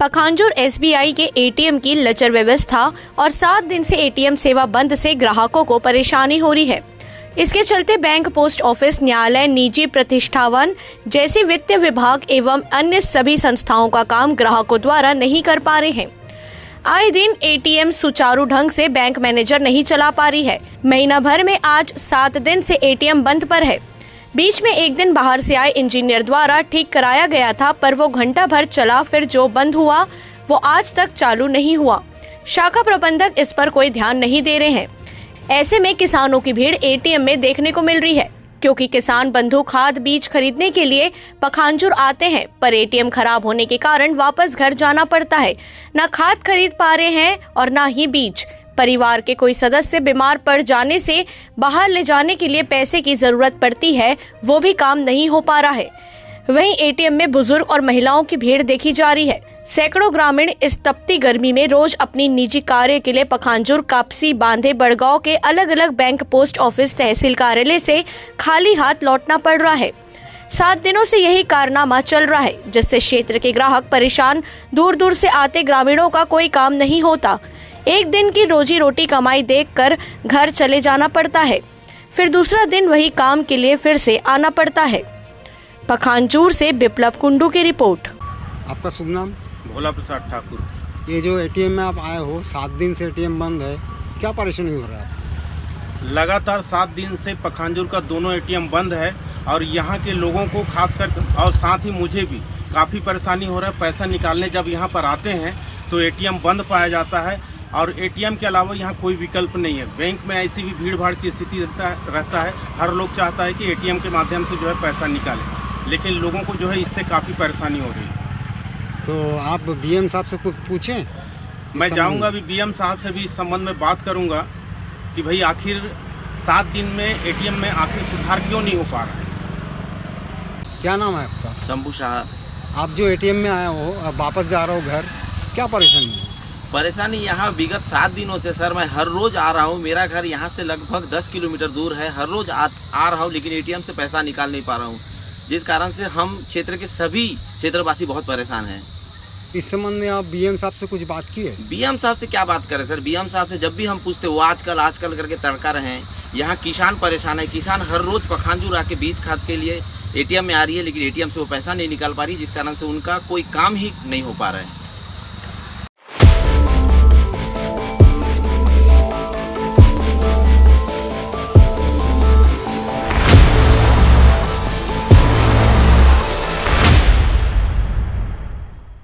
Pakhanjur SBI के ATM की लचर व्यवस्था और 7 दिन से एटीएम सेवा बंद से ग्राहकों को परेशानी हो रही है। इसके चलते बैंक, पोस्ट ऑफिस, न्यायालय, निजी प्रतिष्ठान जैसे वित्तीय विभाग एवं अन्य सभी संस्थाओं का काम ग्राहकों द्वारा नहीं कर पा रहे हैं। आए दिन एटीएम सुचारू ढंग से बैंक मैनेजर नहीं चला पा रही है। महीना भर में आज 7 दिन से एटीएम बंद पर है। बीच में एक दिन बाहर से आए इंजीनियर द्वारा ठीक कराया गया था, पर वो घंटा भर चला, फिर जो बंद हुआ वो आज तक चालू नहीं हुआ। शाखा प्रबंधक इस पर कोई ध्यान नहीं दे रहे हैं। ऐसे में किसानों की भीड़ एटीएम में देखने को मिल रही है, क्योंकि किसान बंधु खाद बीज खरीदने के लिए पखांजूर आते हैं, पर एटीएम खराब होने के कारण वापस घर जाना पड़ता है। न खाद खरीद पा रहे हैं और न ही बीज। परिवार के कोई सदस्य बीमार पड़ जाने से बाहर ले जाने के लिए पैसे की जरूरत पड़ती है, वो भी काम नहीं हो पा रहा है। वहीं एटीएम में बुजुर्ग और महिलाओं की भीड़ देखी जा रही है। सैकड़ों ग्रामीण इस तपती गर्मी में रोज अपनी निजी कार्य के लिए पखांजूर, कापसी, बांधे, बड़गांव के अलग अलग बैंक, पोस्ट ऑफिस, तहसील कार्यालय से खाली हाथ लौटना पड़ रहा है। 7 दिनों से यही कारनामा चल रहा है, जिससे क्षेत्र के ग्राहक परेशान। दूर दूर से आते ग्रामीणों का कोई काम नहीं होता। एक दिन की रोजी रोटी कमाई देखकर घर चले जाना पड़ता है, फिर दूसरा दिन वही काम के लिए फिर से आना पड़ता है। पखांजूर से बिप्लब कुंडू की रिपोर्ट। आपका शुभ नाम? भोला प्रसाद ठाकुर। ये जो एटीएम में आप आए हो, 7 दिन से एटीएम बंद है, क्या परेशानी हो रहा है? लगातार 7 दिन से पखांजूर का दोनों एटीएम बंद है और यहाँ के लोगों को खासकर और साथ ही मुझे भी काफ़ी परेशानी हो रहा है। पैसा निकालने जब यहाँ पर आते हैं तो एटीएम बंद पाया जाता है और एटीएम के अलावा यहाँ कोई विकल्प नहीं है। बैंक में ऐसी भी भीड़ भाड़ की स्थिति रहता है। हर लोग चाहता है कि एटीएम के माध्यम से जो है पैसा निकाले, लेकिन लोगों को जो है इससे काफ़ी परेशानी हो रही है। तो आप बीएम साहब से कुछ पूछें? मैं जाऊँगा अभी बीएम साहब से भी इस संबंध में बात करूँगा कि भाई आखिर 7 दिन में एटीएम में आखिर सुधार क्यों नहीं हो पा रहा है। क्या नाम है आपका? शंभू शाह। आप जो एटीएम में आए हो, अब वापस जा रहे हो घर, क्या परेशानी है? परेशानी यहाँ विगत 7 दिनों से सर मैं हर रोज़ आ रहा हूँ। मेरा घर यहाँ से लगभग 10 किलोमीटर दूर है। हर रोज़ आ रहा हूँ, लेकिन एटीएम से पैसा निकाल नहीं पा रहा हूँ, जिस कारण से हम क्षेत्र के सभी क्षेत्रवासी बहुत परेशान हैं। इस संबंध में आप बीएम साहब से कुछ बात की है? बीएम साहब से क्या बात करें सर। बीएम साहब से जब भी हम पूछते वो आजकल करके तड़का रहे हैं। यहाँ किसान परेशान है। किसान हर रोज़ पखांजूर आके बीज खाद के लिए एटीएम में आ रही है, लेकिन एटीएम से वो पैसा नहीं निकाल पा रही, जिस कारण से उनका कोई काम ही नहीं हो पा रहा है।